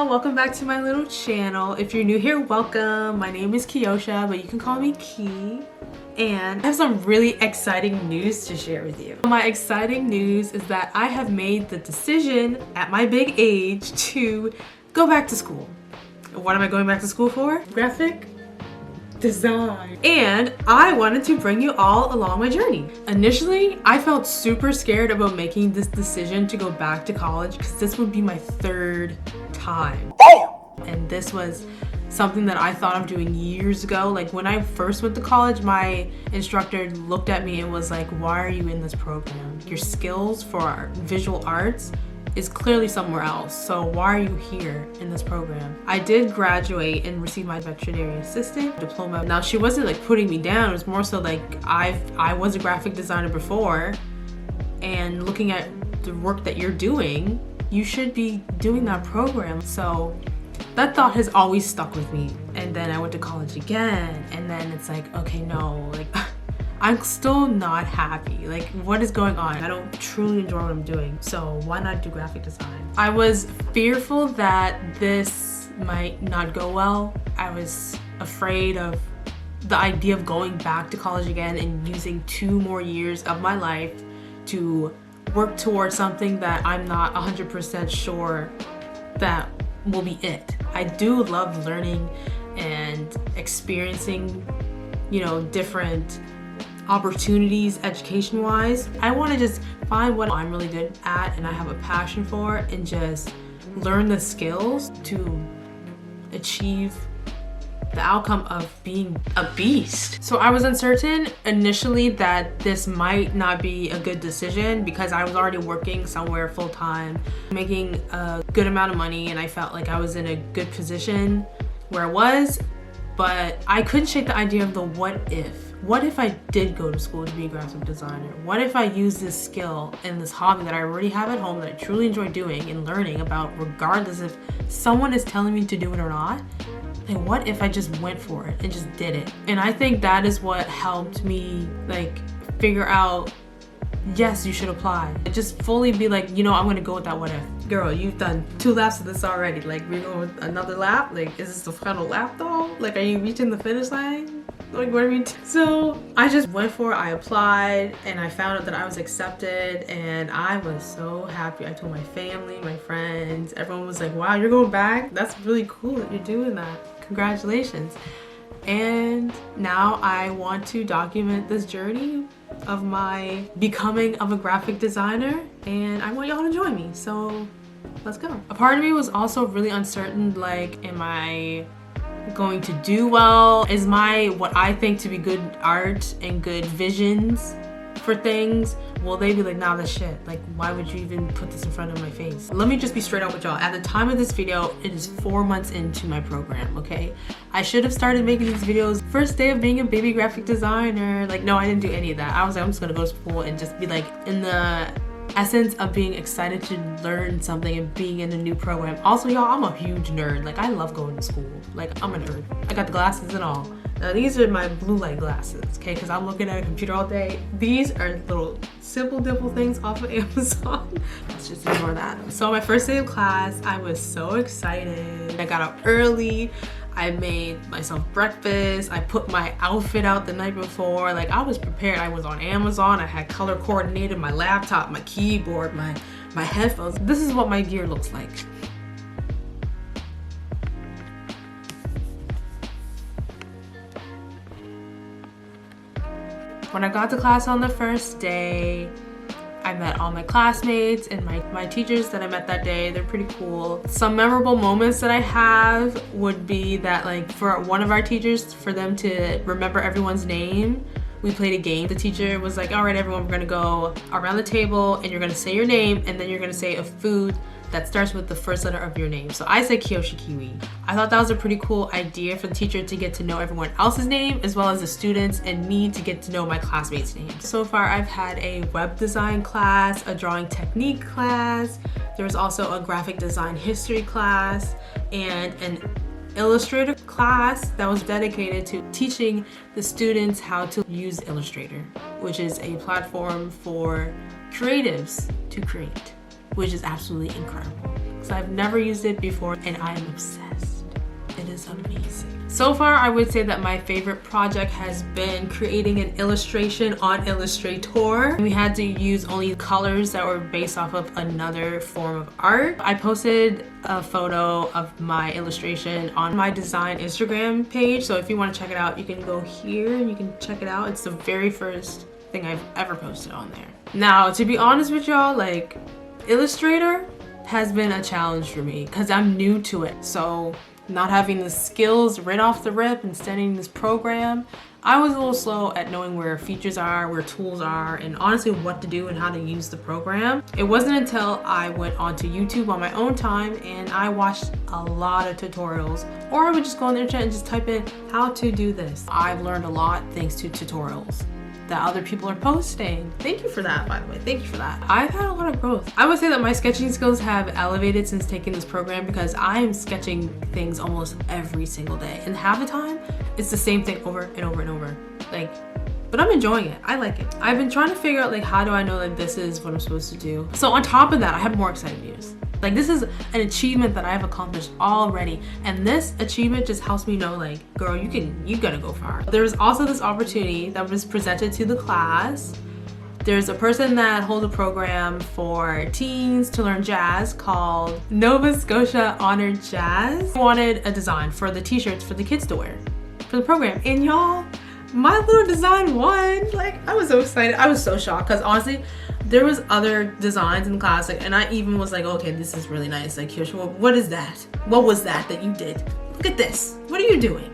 welcome back to my little channel. If you're new here, welcome. My name is Kiosha, but you can call me Ki. And I have some really exciting news to share with you. My exciting news is that I have made the decision at my big age to go back to school. What am I going back to school for? Graphic design. And I wanted to bring you all along my journey. Initially, I felt super scared about making this decision to go back to college because this would be my third time. Damn! And this was something that I thought of doing years ago. Like when I first went to college, my instructor looked at me and was like, why are you in this program? Your skills for visual arts is clearly somewhere else. So why are you here in this program? I did graduate and receive my veterinary assistant diploma. Now she wasn't like putting me down. It was more so like I was a graphic designer before, and looking at the work that you're doing, you should be doing that program. So that thought has always stuck with me. And then I went to college again, and then it's like, okay, no, like I'm still not happy. Like, what is going on? I don't truly enjoy what I'm doing, so why not do graphic design? I was fearful that this might not go well. I was afraid of the idea of going back to college again and using 2 more years of my life to work towards something that I'm not 100% sure that will be it. I do love learning and experiencing, you know, different opportunities education-wise. I want to just find what I'm really good at and I have a passion for, and just learn the skills to achieve the outcome of being a beast. So I was uncertain initially that this might not be a good decision because I was already working somewhere full-time, making a good amount of money, and I felt like I was in a good position where I was, but I couldn't shake the idea of the what if. What if I did go to school to be a graphic designer? What if I use this skill and this hobby that I already have at home that I truly enjoy doing and learning about, regardless if someone is telling me to do it or not? And what if I just went for it and just did it? And I think that is what helped me like figure out, yes, you should apply. Just fully be like, you know, I'm gonna go with that what if. Girl, you've done 2 laps of this already. Like, we're going with another lap? Like, is this the final lap though? Like, are you reaching the finish line? Like, what are we doing? So I just went for it, I applied, and I found out that I was accepted, and I was so happy. I told my family, my friends, everyone was like, wow, you're going back? That's really cool that you're doing that. Congratulations. And now I want to document this journey of my becoming of a graphic designer, and I want y'all to join me, so let's go. A part of me was also really uncertain, like, am I going to do well? Is my what I think to be good art and good visions for things, will they be like, nah, that's shit? Like, why would you even put this in front of my face? Let me just be straight up with y'all. At the time of this video, it is 4 months into my program, okay? I should have started making these videos first day of being a baby graphic designer. Like, no, I didn't do any of that. I was like, I'm just gonna go to school and just be like in the essence of being excited to learn something and being in a new program. Also, y'all, I'm a huge nerd. Like, I love going to school. Like, I'm a nerd. I got the glasses and all. Now, these are my blue light glasses, okay? Because I'm looking at a computer all day. These are little simple dimple things off of Amazon. Let's just ignore that. So my first day of class, I was so excited. I got up early. I made myself breakfast. I put my outfit out the night before. Like, I was prepared. I was on Amazon. I had color coordinated my laptop, my keyboard, my headphones. This is what my gear looks like. When I got to class on the first day, I met all my classmates and my teachers that I met that day. They're pretty cool. Some memorable moments that I have would be that, like, for one of our teachers, for them to remember everyone's name, we played a game. The teacher was like, all right, everyone, we're gonna go around the table and you're gonna say your name, and then you're gonna say a food that starts with the first letter of your name. So I said Kiyoshi Kiwi. I thought that was a pretty cool idea for the teacher to get to know everyone else's name, as well as the students, and me to get to know my classmates' names. So far, I've had a web design class, a drawing technique class. There was also a graphic design history class, and an Illustrator class that was dedicated to teaching the students how to use Illustrator, which is a platform for creatives to create, which is absolutely incredible. because I've never used it before and I am obsessed. It is amazing. So far, I would say that my favorite project has been creating an illustration on Illustrator. We had to use only colors that were based off of another form of art. I posted a photo of my illustration on my design Instagram page. So if you want to check it out, you can go here and you can check it out. It's the very first thing I've ever posted on there. Now, to be honest with y'all, like, Illustrator has been a challenge for me because I'm new to it. So not having the skills right off the rip and studying this program, I was a little slow at knowing where features are, where tools are, and honestly what to do and how to use the program. It wasn't until I went onto YouTube on my own time and I watched a lot of tutorials, or I would just go on the internet and just type in how to do this. I've learned a lot thanks to tutorials that other people are posting. Thank you for that, by the way. Thank you for that. I've had a lot of growth. I would say that my sketching skills have elevated since taking this program because I am sketching things almost every single day. And half the time, it's the same thing over and over and over. Like, but I'm enjoying it. I like it. I've been trying to figure out, like, how do I know that this is what I'm supposed to do? So on top of that, I have more exciting news. Like, this is an achievement that I've accomplished already. And this achievement just helps me know, like, girl, you gotta go far. There's also this opportunity that was presented to the class. There's a person that holds a program for teens to learn jazz called Nova Scotia Honored Jazz. I wanted a design for the t-shirts for the kids to wear for the program. And y'all, my little design won. Like, I was so excited. I was so shocked because honestly, there was other designs in class, like, and I even was like, okay, this is really nice. Like, Kiyoshi, what is that? What was that you did? Look at this. What are you doing?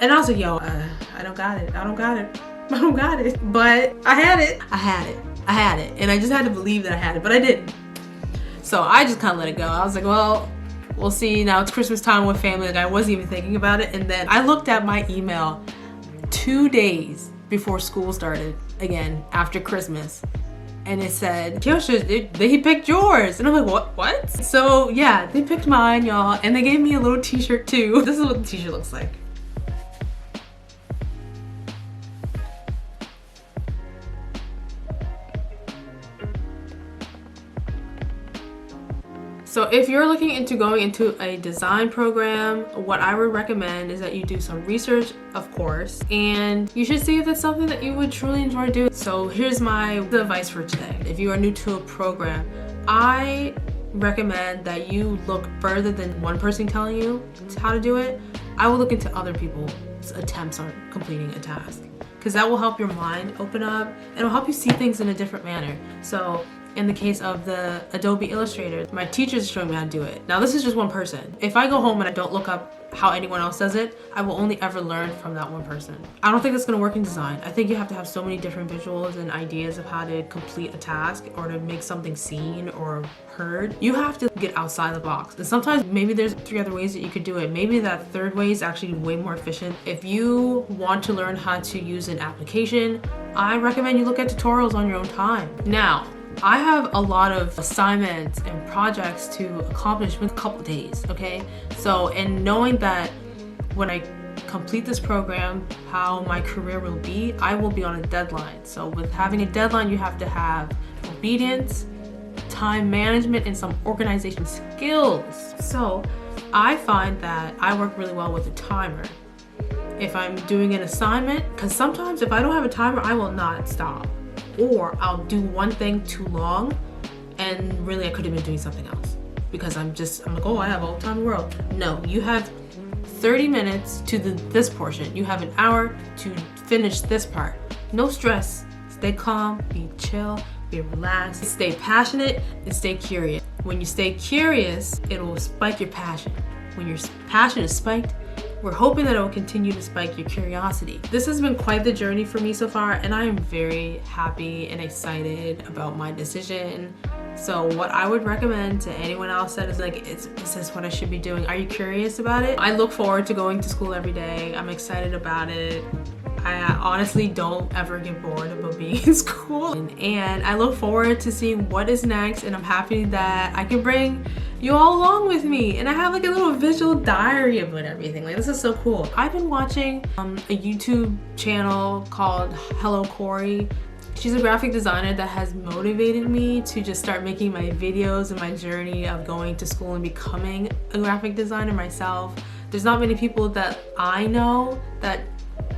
And I was like, yo, I don't got it. I don't got it. I don't got it. But I had it. I had it. I had it. And I just had to believe that I had it, but I didn't. So I just kind of let it go. I was like, well, we'll see. Now it's Christmas time with family. Like, I wasn't even thinking about it. And then I looked at my email 2 days before school started again after Christmas. And it said, Kiyoshi, he picked yours. And I'm like, what? So yeah, they picked mine, y'all. And they gave me a little t-shirt too. This is what the t-shirt looks like. So if you're looking into going into a design program, what I would recommend is that you do some research, of course, and you should see if it's something that you would truly enjoy doing. So here's my advice for today. If you are new to a program, I recommend that you look further than one person telling you how to do it. I will look into other people's attempts on completing a task because that will help your mind open up and it'll help you see things in a different manner. So in the case of the Adobe Illustrator, my teacher's showing me how to do it. Now this is just one person. If I go home and I don't look up how anyone else does it, I will only ever learn from that one person. I don't think it's gonna work in design. I think you have to have so many different visuals and ideas of how to complete a task or to make something seen or heard. You have to get outside the box. And sometimes maybe there's 3 other ways that you could do it. Maybe that third way is actually way more efficient. If you want to learn how to use an application, I recommend you look at tutorials on your own time. Now, I have a lot of assignments and projects to accomplish within a couple days, okay? So, and knowing that when I complete this program, how my career will be, I will be on a deadline. So with having a deadline, you have to have obedience, time management, and some organization skills. So I find that I work really well with a timer. If I'm doing an assignment, because sometimes if I don't have a timer, I will not stop. Or I'll do one thing too long and really I could have been doing something else because I'm like, oh, I have all the time in the world. No, you have 30 minutes to this portion. You have an hour to finish this part. No stress. Stay calm, be chill, be relaxed, stay passionate, and stay curious. When you stay curious, it will spike your passion. When your passion is spiked, we're hoping that it will continue to spike your curiosity. This has been quite the journey for me so far, and I am very happy and excited about my decision. So what I would recommend to anyone else that is like, is this what I should be doing? Are you curious about it? I look forward to going to school every day. I'm excited about it. I honestly don't ever get bored about being in school. And I look forward to seeing what is next, and I'm happy that I can bring you all along with me. And I have like a little visual diary about everything. Like, this is so cool. I've been watching a YouTube channel called Hello Corey. She's a graphic designer that has motivated me to just start making my videos and my journey of going to school and becoming a graphic designer myself. There's not many people that I know that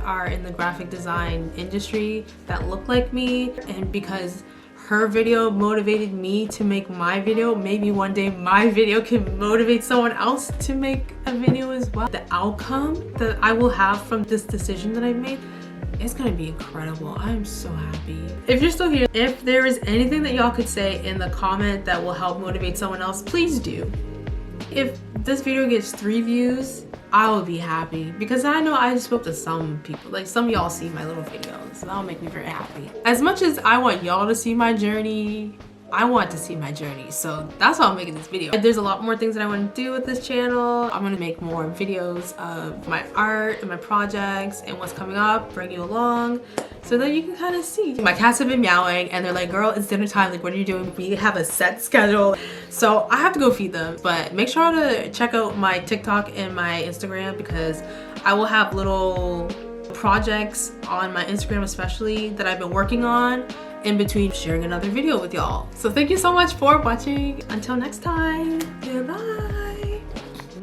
are in the graphic design industry that look like me, and because her video motivated me to make my video, maybe one day my video can motivate someone else to make a video as well. The outcome that I will have from this decision that I've made, it's gonna be incredible. I'm so happy. If you're still here, if there is anything that y'all could say in the comment that will help motivate someone else, please do. If this video gets 3 views, I will be happy, because I know I spoke to some people. Like, some of y'all see my little videos, so that'll make me very happy. As much as I want y'all to see my journey, I want to see my journey, so that's why I'm making this video. There's a lot more things that I want to do with this channel. I'm gonna make more videos of my art and my projects and what's coming up, bring you along, so that you can kind of see. My cats have been meowing and they're like, girl, it's dinner time, like what are you doing? We have a set schedule. So I have to go feed them, but make sure to check out my TikTok and my Instagram, because I will have little projects on my Instagram especially that I've been working on in between sharing another video with y'all. So thank you so much for watching. Until next time, goodbye.